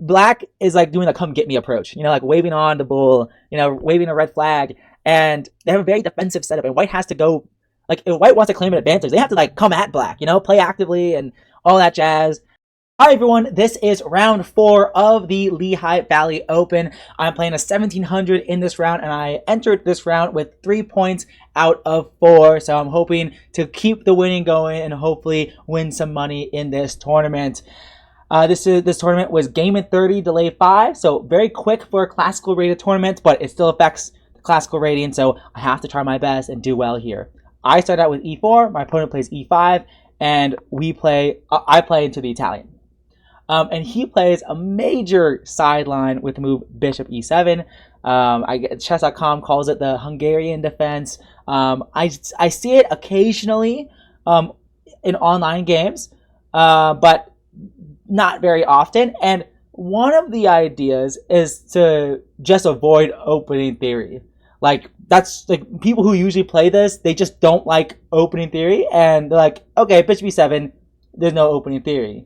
black is like doing a come get me approach, like waving on the bull, waving a red flag, and they have a very defensive setup, and white has to go, like, if white wants to claim an advantage, they have to like come at black, play actively and all that jazz. Hi everyone, this is round 4 of the Lehigh Valley Open. I'm playing a 1700 in this round, and I entered this round with 3 points out of 4. So I'm hoping to keep the winning going and hopefully win some money in this tournament. This tournament was game in 30, delay 5, so very quick for a classical rated tournament, but it still affects the classical rating, so I have to try my best and do well here. I start out with e4, my opponent plays e5, and I play into the Italian. And he plays a major sideline with the move bishop e7. Chess.com calls it the Hungarian defense. I see it occasionally in online games, but not very often. And one of the ideas is to just avoid opening theory. Like, that's like people who usually play this, they just don't like opening theory, and they're like, okay, bishop e7, there's no opening theory.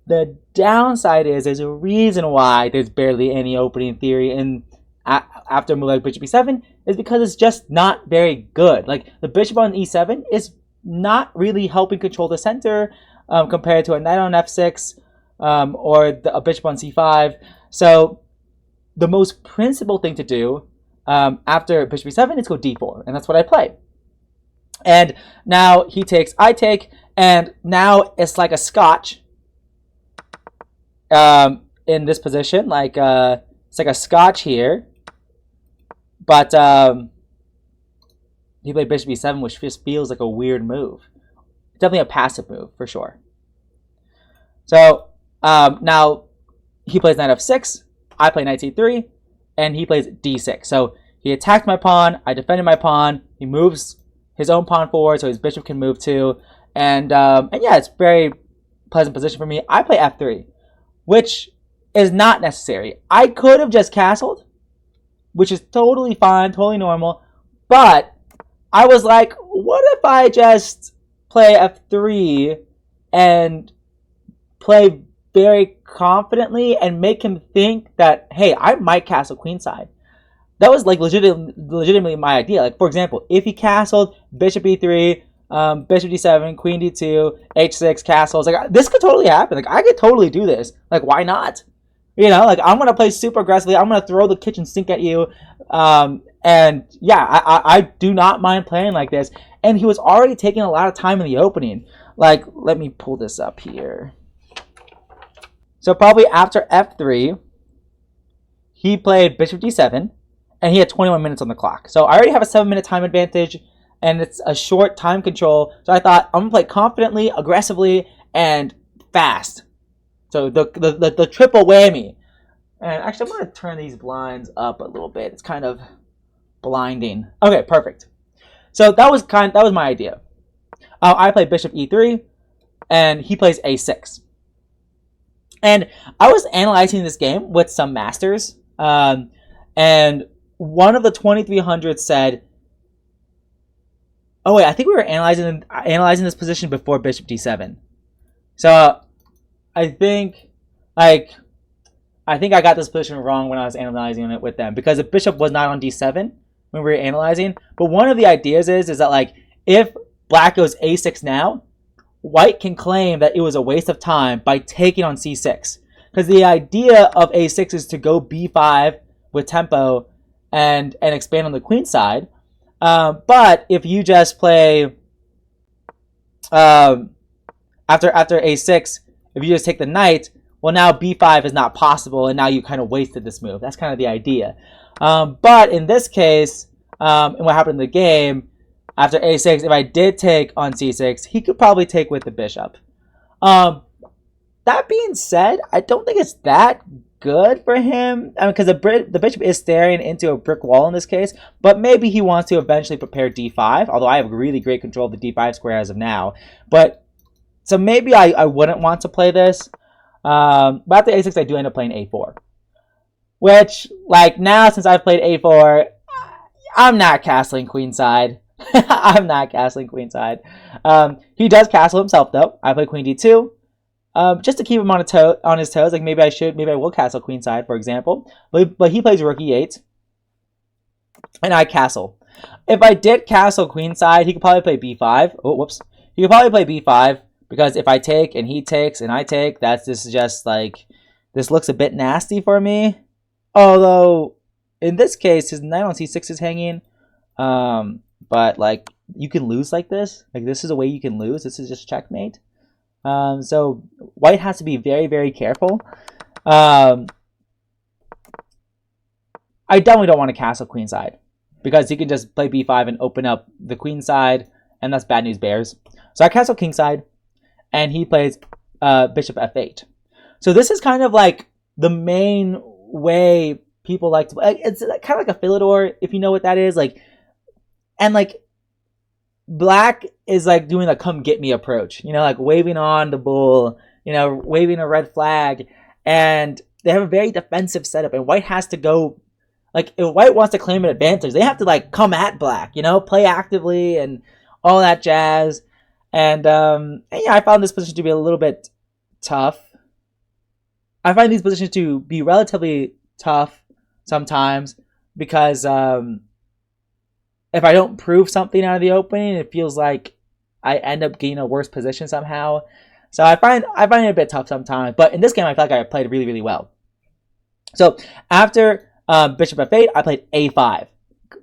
The downside is there's a reason why there's barely any opening theory in after a move like bishop e7 is because it's just not very good. Like, the bishop on e7 is not really helping control the center compared to a knight on f6 or a bishop on c5. So the most principled thing to do after bishop e7 is go d4, and that's what I play. And now he takes, I take, and now it's like a scotch. In this position, like it's like a scotch here, but he played bishop e7, which just feels like a weird move. Definitely a passive move for sure. So now he plays knight f6, I play knight c3, and he plays d6. So he attacked my pawn, I defended my pawn. He moves his own pawn forward, so his bishop can move too. And yeah, it's very pleasant position for me. I play f3. Which is not necessary. I could have just castled, which is totally fine, totally normal. But I was like, what if I just play f3 and play very confidently and make him think that, hey, I might castle queenside. That was like legitimately my idea. Like, for example, if he castled bishop e3, bishop d7, queen d2, h6, castles. Like, this could totally happen. Like, I could totally do this. Like, why not? Like, I'm going to play super aggressively. I'm going to throw the kitchen sink at you. And yeah, I do not mind playing like this. And he was already taking a lot of time in the opening. Like, let me pull this up here. So probably after f3, he played bishop d7, and he had 21 minutes on the clock. So I already have a 7-minute time advantage, and it's a short time control. So I thought, I'm going to play confidently, aggressively, and fast. So the triple whammy. And actually, I'm going to turn these blinds up a little bit. It's kind of blinding. Okay, perfect. So that was my idea. I play bishop e3, and he plays a6. And I was analyzing this game with some masters, and one of the 2300s said, oh wait, I think we were analyzing this position before bishop d7. So I think I got this position wrong when I was analyzing it with them, because the bishop was not on d7 when we were analyzing. But one of the ideas is that, like, if black goes a6 now, white can claim that it was a waste of time by taking on c6. Because the idea of a6 is to go b5 with tempo and expand on the queen side. But if you just play after a6, if you just take the knight, well, now b5 is not possible, and now you kind of wasted this move. That's kind of the idea. But in this case, and what happened in the game, after a6, if I did take on c6, he could probably take with the bishop. That being said, I don't think it's that good for him, because the bishop is staring into a brick wall in this case, but maybe he wants to eventually prepare d5, although I have really great control of the d5 square as of now. But so maybe I wouldn't want to play this. But after a6, I do end up playing a4, which, like, now since I've played a4, I'm not castling queenside. I'm not castling queenside. He does castle himself though. I play queen d2, just to keep him on his toes. Like maybe I will castle queenside, for example. But he plays rook e8, and I castle. If I did castle queenside, he could probably play b5. Oh, whoops. He could probably play b5 because if I take and he takes and I take, this is just like, this looks a bit nasty for me. Although in this case, his knight on c6 is hanging. But like, you can lose like this. Like, this is a way you can lose. This is just checkmate. So white has to be very, very careful. I definitely don't want to castle queenside because he can just play b5 and open up the queenside, and that's bad news bears. So I castle kingside, and he plays bishop f8. So this is kind of like the main way people like to play. It's kind of like a Philidor, if you know what that is. Like, and like, black is like doing a come get me approach, you know, like waving on the bull, you know, waving a red flag, and they have a very defensive setup, and white has to go, like, if white wants to claim an advantage, they have to like come at black, you know, play actively and all that jazz. And yeah, I found this position to be a little bit tough. I find these positions to be relatively tough sometimes because if I don't prove something out of the opening, it feels like I end up getting a worse position somehow. So I find it a bit tough sometimes. But in this game, I feel like I played really, really well. So after bishop f8, I played a5,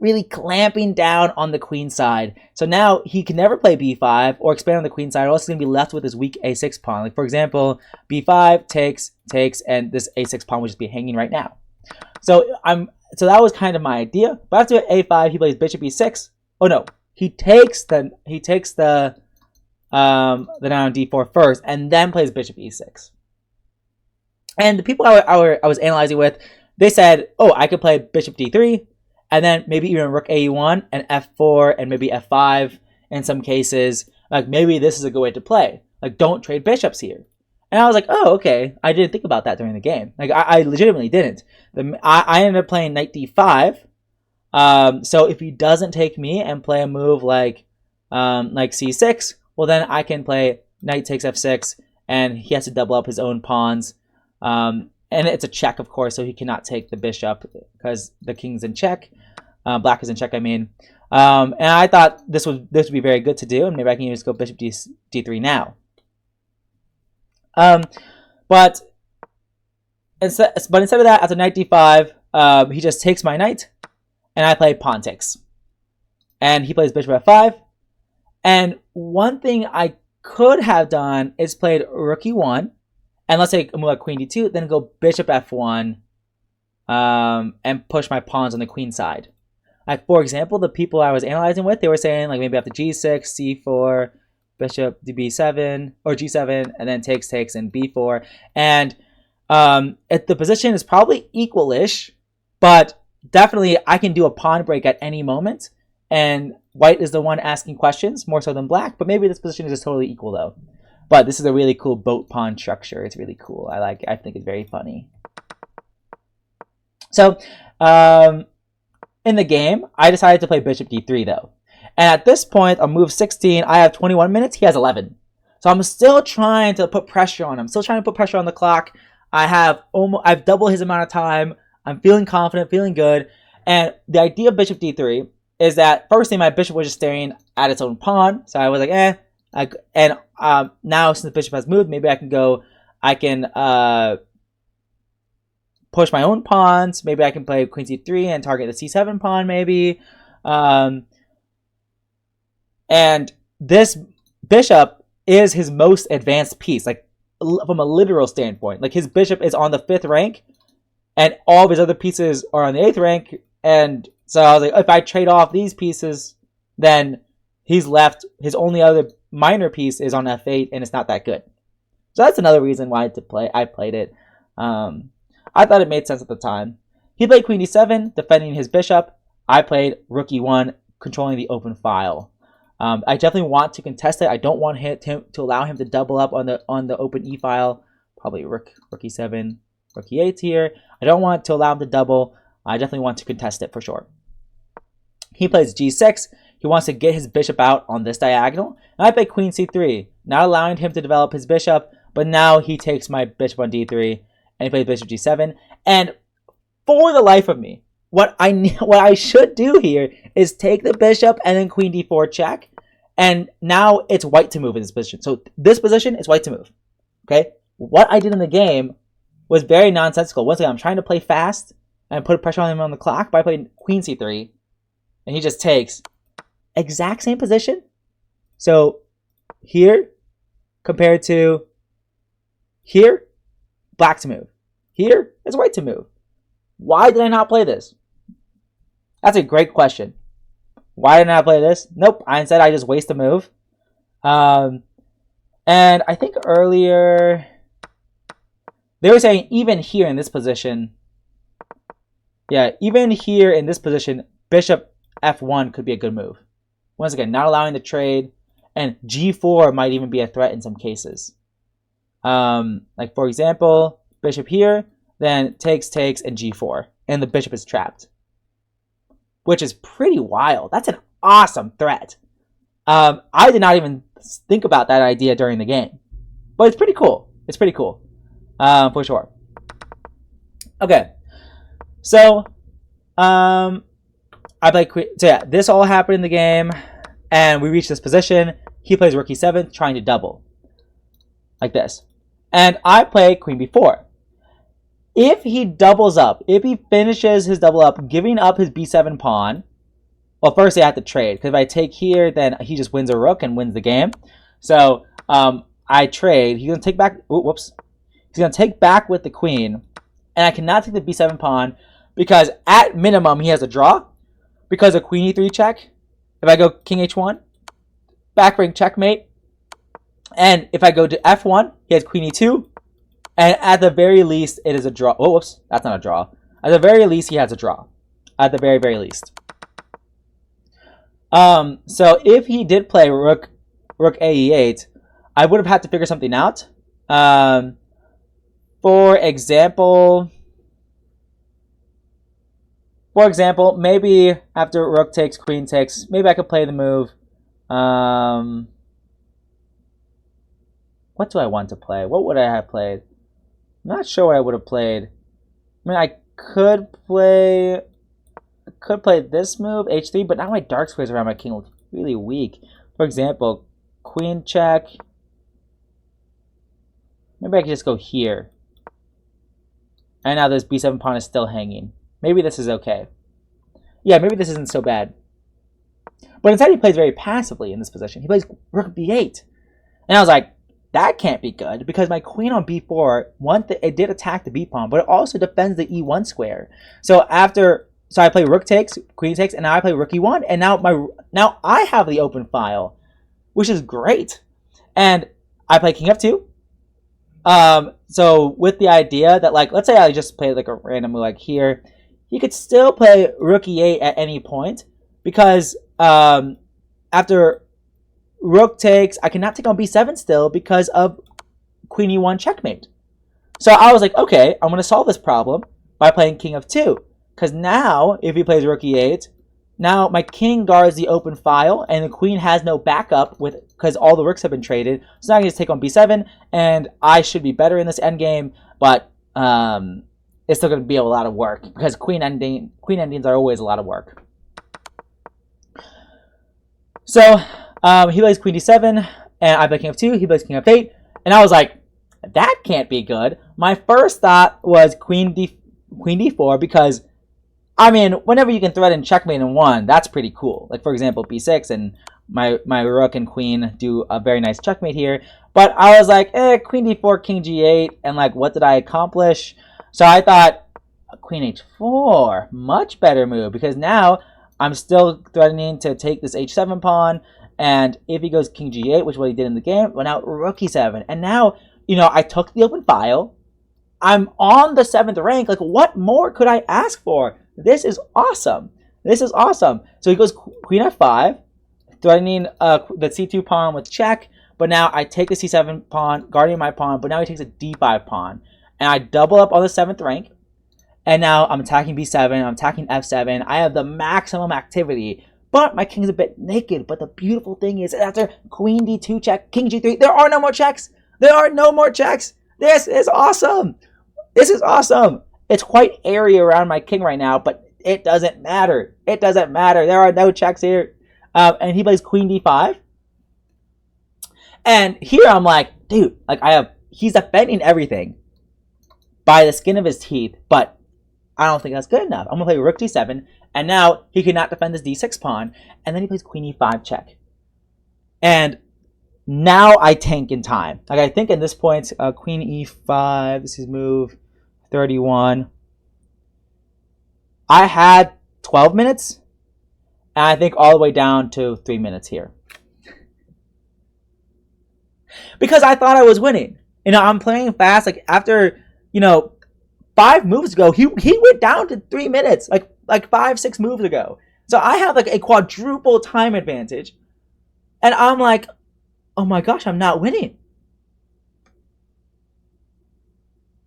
really clamping down on the queen side. So now he can never play b5 or expand on the queen side, or else he's going to be left with his weak a6 pawn. Like, for example, b5 takes, and this a6 pawn would just be hanging right now. So that was kind of my idea. But after a5, he plays bishop e6. Oh no, he takes the knight on d4 first, and then plays bishop e6. And the people I was analyzing with, they said, oh, I could play bishop d3, and then maybe even rook a1 and f4 and maybe f5 in some cases. Like, maybe this is a good way to play. Like, don't trade bishops here. And I was like, oh, okay. I didn't think about that during the game. Like, I legitimately didn't. I ended up playing knight d5. So if he doesn't take me and play a move like c6, well, then I can play knight takes f6, and he has to double up his own pawns. And it's a check, of course, so he cannot take the bishop because the king's in check. Black is in check, I mean. And I thought this would be very good to do, and maybe I can just go bishop d3 now. But instead of that, after knight d5, he just takes my knight, and I play pawn takes. And he plays bishop f5. And one thing I could have done is played rook e1, and let's say a move like queen d2, then go bishop f1, and push my pawns on the queen side. Like, for example, the people I was analyzing with, they were saying like maybe after g6, c4, bishop b7 or g7, and then takes, and b4. And the position is probably equal-ish, but definitely I can do a pawn break at any moment, and white is the one asking questions more so than black. But maybe this position is just totally equal though. But this is a really cool boat pawn structure. It's really cool. I think it's very funny. So in the game, I decided to play bishop d3 though. And at this point, on move 16, I have 21 minutes. He has 11. So I'm still trying to put pressure on him. Still trying to put pressure on the clock. I've doubled his amount of time. I'm feeling confident, feeling good. And the idea of bishop d3 is that firstly, my bishop was just staring at its own pawn. So I was like, now since the bishop has moved, maybe I can push my own pawns. Maybe I can play queen c3 and target the c7 pawn maybe. And this bishop is his most advanced piece, like from a literal standpoint. Like, his bishop is on the 5th rank, and all of his other pieces are on the 8th rank. And so I was like, if I trade off these pieces, then he's left. His only other minor piece is on f8, and it's not that good. So that's another reason why I played it. I thought it made sense at the time. He played queen d7, defending his bishop. I played rook e1, controlling the open file. I definitely want to contest it. I don't want him to allow him to double up on the open e file. Probably rook e7, rook e8 here. I don't want to allow him to double. I definitely want to contest it for sure. He plays g6. He wants to get his bishop out on this diagonal. And I play queen c3, not allowing him to develop his bishop, But now he takes my bishop on d3, and he plays bishop g7. And for the life of me, what I should do here is take the bishop and then queen d4 check. And now it's white to move in this position. So this position is white to move. Okay? What I did in the game was very nonsensical. Once again, I'm trying to play fast and put pressure on him on the clock by playing queen c3. And he just takes exact same position. So here compared to here, black to move. Here is white to move. Why did I not play this? That's a great question. Why didn't I play this? Nope. Instead, I just waste a move. And I think earlier they were saying even here in this position, yeah, even here in this position, bishop f1 could be a good move. Once again, not allowing the trade, and g4 might even be a threat in some cases. Like for example, bishop here, then takes, and g4, and the bishop is trapped, which is pretty wild. That's an awesome threat. I did not even think about that idea during the game, but it's pretty cool. It's pretty cool, for sure. Okay, so I play queen. So yeah, this all happened in the game, and we reached this position. He plays rook e7, trying to double, like this, and I play queen b4. If he doubles up, if he finishes his double up, giving up his b7 pawn, well, first I have to trade, because if I take here, then he just wins a rook and wins the game. So I trade. He's going to take back, whoops. He's going to take back with the queen, and I cannot take the b7 pawn, because at minimum he has a draw, because of queen e3 check. If I go king h1, back ring checkmate, and if I go to f1, he has queen e2, and at the very least, it is a draw. Oh, whoops. That's not a draw. At the very least, he has a draw. At the very, very least. So if he did play rook a8, I would have had to figure something out. For example, maybe after rook takes, queen takes, maybe I could play the move. What do I want to play? What would I have played? I'm not sure what I would have played. I mean, I could play this move, h3, but now my dark squares around my king look really weak. For example, queen check. Maybe I could just go here. And now this b7 pawn is still hanging. Maybe this is okay. Yeah, maybe this isn't so bad. But instead he plays very passively in this position. He plays rook b8. And I was like, that can't be good, because my queen on b4, it did attack the b pawn, but it also defends the e1 square. So I play rook takes, queen takes, and now I play rook e1, and now I have the open file, which is great. And I play king f2. So with the idea that, like, let's say I just play like a random move like here, he could still play rook e8 at any point, because after rook takes, I cannot take on b7 still because of queen e1 checkmate. So I was like, okay, I'm going to solve this problem by playing king f2. Because now, if he plays rook e8, now my king guards the open file, and the queen has no backup because all the rooks have been traded. So now I can just take on b7, and I should be better in this endgame, but it's still going to be a lot of work, because queen endings are always a lot of work. So he plays queen d7, and I play king f2. He plays king f8, and I was like, that can't be good. My first thought was queen d4, because, I mean, whenever you can threaten checkmate in one, that's pretty cool. Like, for example, b6, and my rook and queen do a very nice checkmate here. But I was like, queen d4, king g8, and like, what did I accomplish? So I thought, queen h4, much better move, because now I'm still threatening to take this h7 pawn. And if he goes king g8, which is what he did in the game, well, now rook e7. And now, I took the open file. I'm on the 7th rank. Like, what more could I ask for? This is awesome. This is awesome. So he goes queen f5, threatening the c2 pawn with check. But now I take the c7 pawn, guarding my pawn. But now he takes a d5 pawn. And I double up on the 7th rank. And now I'm attacking b7. I'm attacking f7. I have the maximum activity. But my king's a bit naked. But the beautiful thing is, after queen d2 check, king g3, there are no more checks. There are no more checks. This is awesome. This is awesome. It's quite airy around my king right now, but it doesn't matter. It doesn't matter. There are no checks here. And he plays queen d5. And here I'm like, dude, like he's defending everything by the skin of his teeth, but I don't think that's good enough. I'm going to play rook d7, and now he cannot defend this d6 pawn, and then he plays queen e5 check. And now I tank in time. Like, I think at this point, queen e5, this is move 31. I had 12 minutes, and I think all the way down to 3 minutes here. Because I thought I was winning. You know, I'm playing fast. Like, after, 5 moves ago, he went down to 3 minutes. Like 5-6 moves ago. So I have like a quadruple time advantage. And I'm like, oh my gosh, I'm not winning.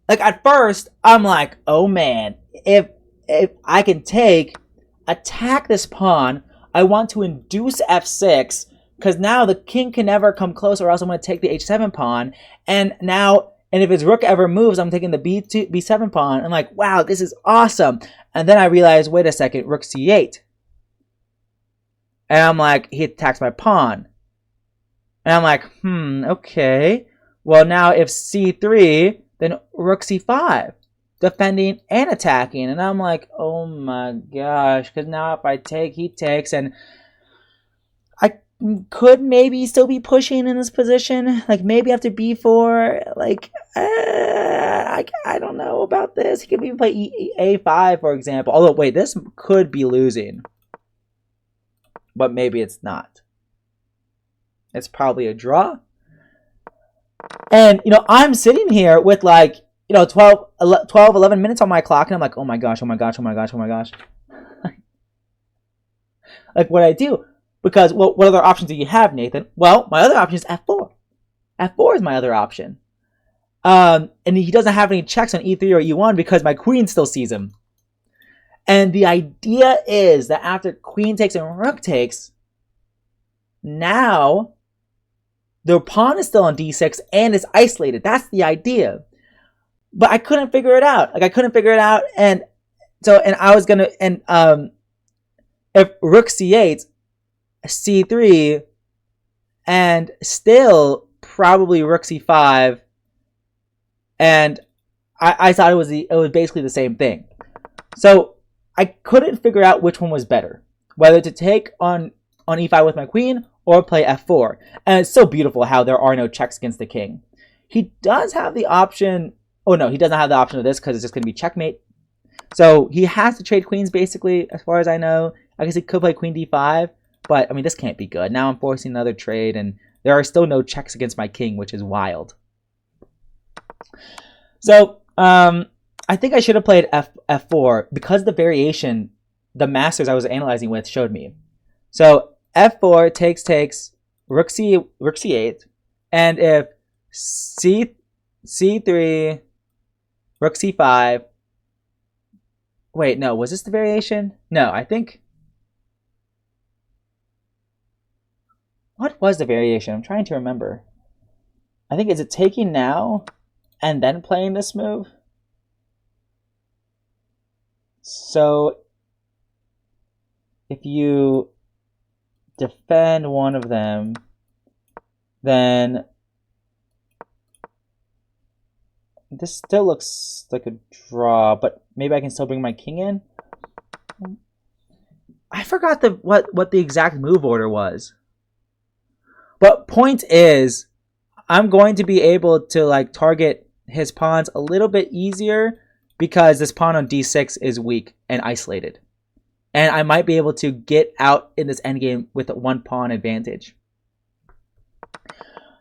Like, at first, I'm like, oh man, if I can attack this pawn, I want to induce f6, because now the king can never come close, or else I'm going to take the h7 pawn. And if his rook ever moves, I'm taking the b7 pawn. I'm like, wow, this is awesome. And then I realize, wait a second, rook c8. And I'm like, he attacks my pawn. And I'm like, okay. Well, now if c3, then rook c5. Defending and attacking. And I'm like, oh my gosh. Because now if I take, he takes. And I could maybe still be pushing in this position. Like, maybe after b4. Like, I don't know about this. He could even play a5, for example. Although, wait, this could be losing. But maybe it's not. It's probably a draw. And, I'm sitting here with like, 12, 11 minutes on my clock. And I'm like, oh my gosh, oh my gosh, oh my gosh, oh my gosh. Like, what I do? Because, well, what other options do you have, Nathan? Well, my other option is f4. f4 is my other option. And he doesn't have any checks on e3 or e1 because my queen still sees him. And the idea is that after queen takes and rook takes, now the pawn is still on d6 and is isolated. That's the idea. But I couldn't figure it out. And so, and I was going to, and if rook c8, c3, and still probably rook c5, and I thought it was basically the same thing. So I couldn't figure out which one was better, whether to take on e5 with my queen or play f4. And it's so beautiful how there are no checks against the king. He does have the option. Oh no, he doesn't have the option of this because it's just going to be checkmate. So he has to trade queens basically, as far as I know. I guess he could play queen d5, but I mean, this can't be good. Now I'm forcing another trade, and there are still no checks against my king, which is wild. So I think I should have played f4 because the variation the masters I was analyzing with showed me. So f4 takes rook c8, and if c3 rook c5. Wait, no, was this the variation? No, I think. What was the variation? I'm trying to remember. I think, is it taking now and then playing this move? So if you defend one of them, then this still looks like a draw, but maybe I can still bring my king in. I forgot what the exact move order was. But point is, I'm going to be able to like target his pawns a little bit easier because this pawn on d6 is weak and isolated. And I might be able to get out in this endgame with a one pawn advantage.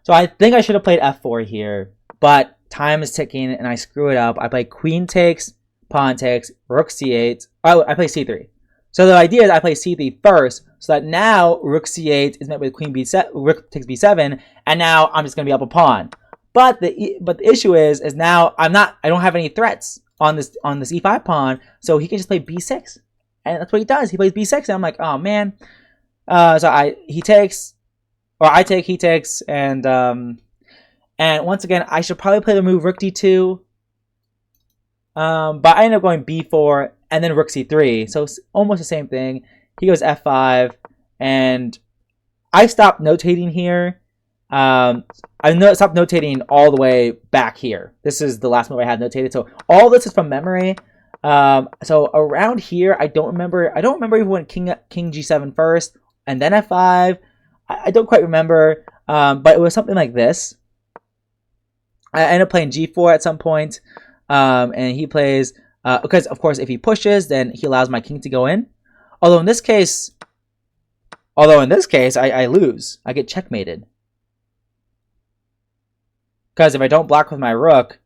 So I think I should have played f4 here, but time is ticking and I screw it up. I play queen takes, pawn takes, rook c8. Oh, I play c3. So the idea is I play c3 first, so that now rook c8 is met with queen b7, rook takes b7, and now I'm just going to be up a pawn. But the issue is now I don't have any threats on this e5 pawn, so he can just play b6, and that's what he does. He plays b6, and I'm like, oh man. So he takes, or I take, he takes, and And once again, I should probably play the move rook d2. But I ended up going b4 and then rook c3. So it's almost the same thing. He goes f5. And I stopped notating here. I stopped notating all the way back here. This is the last move I had notated. So all this is from memory. So around here, I don't remember if we went king g7 first and then f5. I don't quite remember. But it was something like this. I ended up playing g4 at some point. And he plays, because of course if he pushes, then he allows my king to go in. Although in this case, I lose. I get checkmated. Because if I don't block with my rook,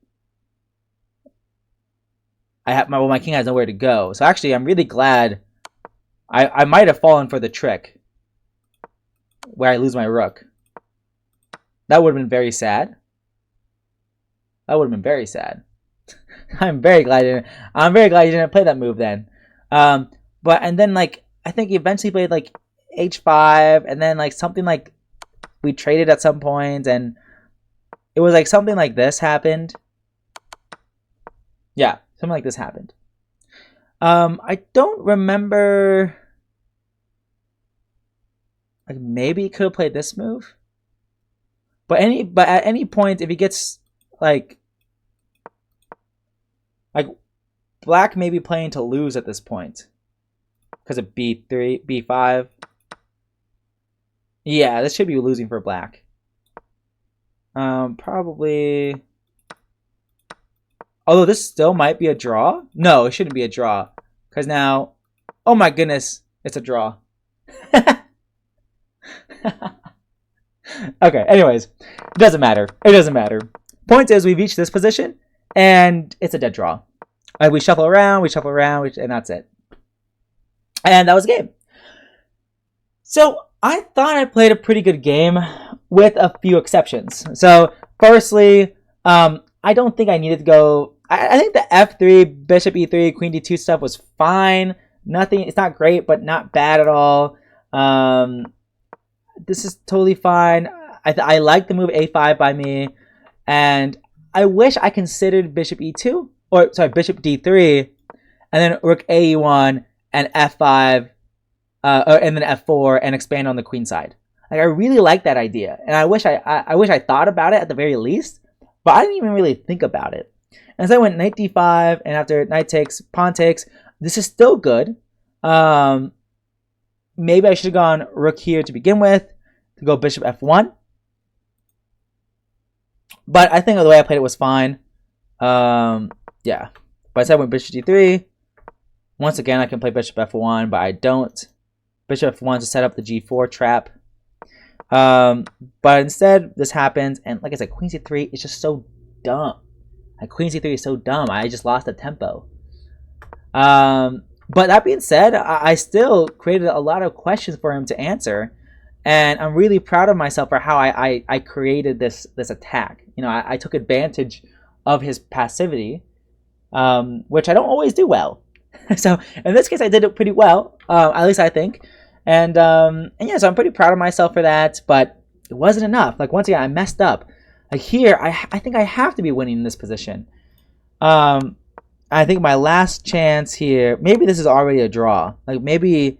my king has nowhere to go. So actually, I'm really glad I might have fallen for the trick where I lose my rook. That would have been very sad. I'm very glad you didn't play that move then. And then like I think he eventually played like h5, and then like something like we traded at some point, and it was like something like this happened. Yeah, something like this happened. I don't remember. Like maybe he could have played this move. But at any point, if he gets like black may be playing to lose at this point because of b3, b5. Yeah, this should be losing for black. Probably. Although this still might be a draw. No, it shouldn't be a draw because now, oh my goodness, it's a draw. Okay, anyways, it doesn't matter. Point is, we've reached this position, and it's a dead draw. We shuffle around, and that's it. And that was the game. So I thought I played a pretty good game with a few exceptions. So firstly, I don't think I needed to go. I think the f3, bishop e3, queen d2 stuff was fine. It's not great, but not bad at all. This is totally fine. I like the move a5 by me, and I wish I considered bishop e2, bishop d3, and then rook ae1 and f5, and then f4, and expand on the queen side. Like I really like that idea, and I wish I thought about it at the very least, but I didn't even really think about it. And so I went knight d5, and after knight takes, pawn takes. This is still good. Maybe I should have gone rook here to begin with, to go bishop f1. But I think the way I played it was fine. Yeah. But I said I went bishop d3. Once again, I can play bishop f1, but I don't. Bishop f1 to set up the g4 trap. But instead, this happens. And like I said, queen c3 is just so dumb. Like queen c3 is so dumb. I just lost the tempo. But that being said, I still created a lot of questions for him to answer. And I'm really proud of myself for how I created this attack. You know, I took advantage of his passivity, which I don't always do well. So in this case, I did it pretty well, at least I think. And yeah, so I'm pretty proud of myself for that. But it wasn't enough. Like once again, I messed up. Like here, I think I have to be winning in this position. I think my last chance here, maybe this is already a draw. Like maybe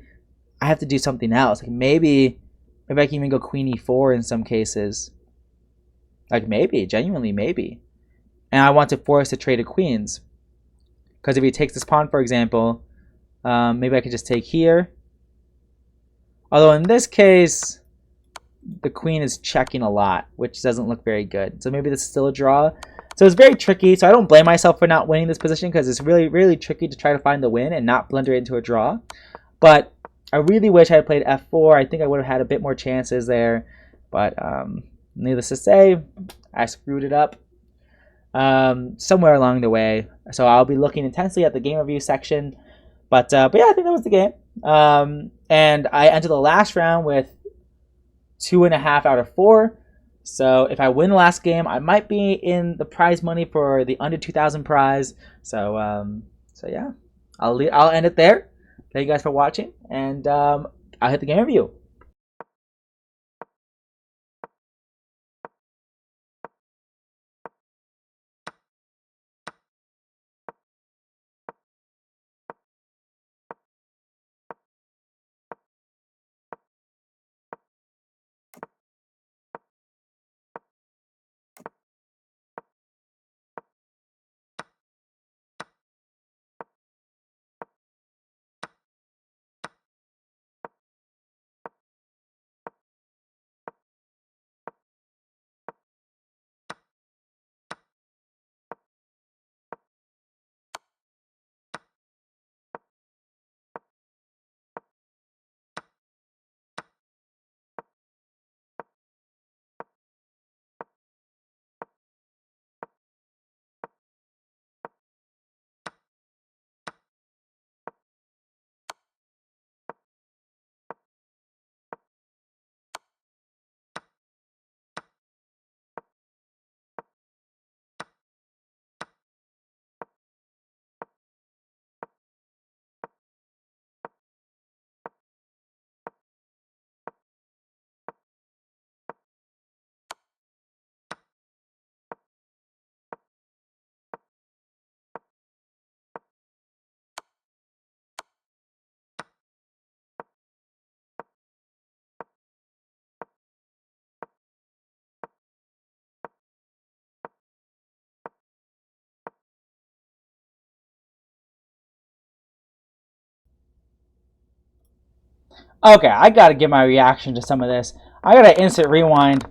I have to do something else. Like maybe I can even go queen e4 in some cases. Like maybe, genuinely maybe. And I want to force the trade of queens. Because if he takes this pawn, for example, maybe I could just take here. Although in this case, the queen is checking a lot, which doesn't look very good. So maybe this is still a draw. So it's very tricky. So I don't blame myself for not winning this position because it's really, really tricky to try to find the win and not blunder it into a draw. But I really wish I had played f4. I think I would have had a bit more chances there. But needless to say, I screwed it up somewhere along the way. So I'll be looking intensely at the game review section. But yeah, I think that was the game. And I entered the last round with 2.5 out of 4. So if I win the last game, I might be in the prize money for the under 2,000 prize. So yeah, I'll end it there. Thank you guys for watching, and I'll hit the game review. Okay, I gotta give my reaction to some of this. I gotta instant rewind.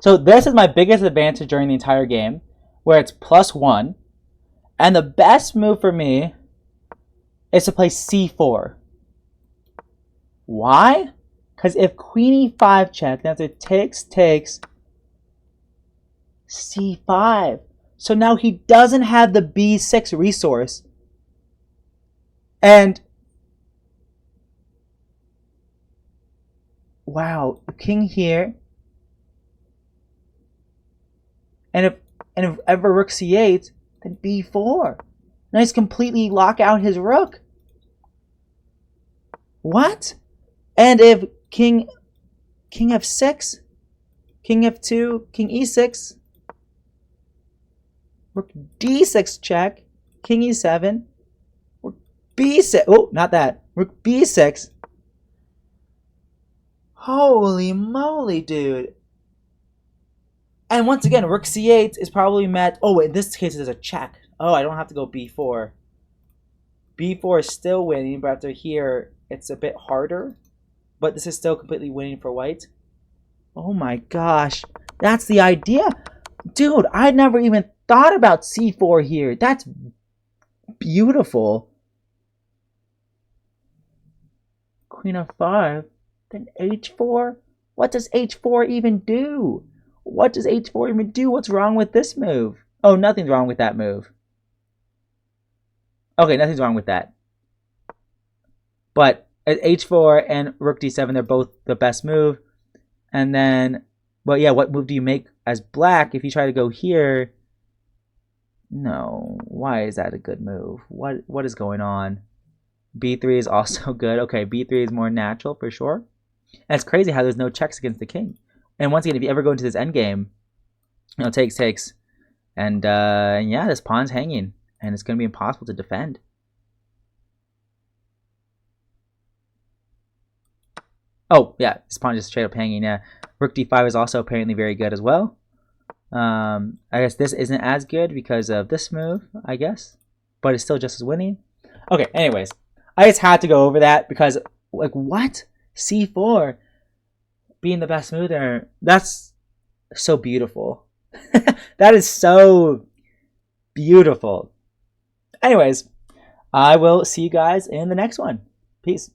So this is my biggest advantage during the entire game, where it's +1. And the best move for me is to play c4. Why? Because if queen e5 check, that's it takes c5. So now he doesn't have the b6 resource. And wow, the king here. And if ever rook c8, then b4. Now he's completely lock out his rook. What? And if king f6, king f2, king e6, rook d6 check, king e7, rook b6. Oh, not that. Rook b6. Holy moly, dude. And once again, rook c8 is probably met. Oh, in this case, it's a check. Oh, I don't have to go b4. b4 is still winning, but after here, it's a bit harder. But this is still completely winning for white. Oh my gosh. That's the idea. Dude, I never even thought about c4 here. That's beautiful. Queen f5. Then h4? What does h4 even do? What does h4 even do? What's wrong with this move? Oh, nothing's wrong with that move. Okay, nothing's wrong with that. But at h4 and rook d7, they're both the best move. And then, well, yeah, what move do you make as black if you try to go here? No, why is that a good move? What is going on? b3 is also good. Okay, b3 is more natural for sure. And it's crazy how there's no checks against the king. And once again, if you ever go into this endgame, you know, takes. And yeah, this pawn's hanging. And it's going to be impossible to defend. Oh, yeah, this pawn just straight up hanging. Yeah, rook d5 is also apparently very good as well. I guess this isn't as good because of this move, I guess. But it's still just as winning. Okay, anyways. I just had to go over that because, like, what? c4 being the best move there. That's so beautiful. That is so beautiful. Anyways, I will see you guys in the next one. Peace.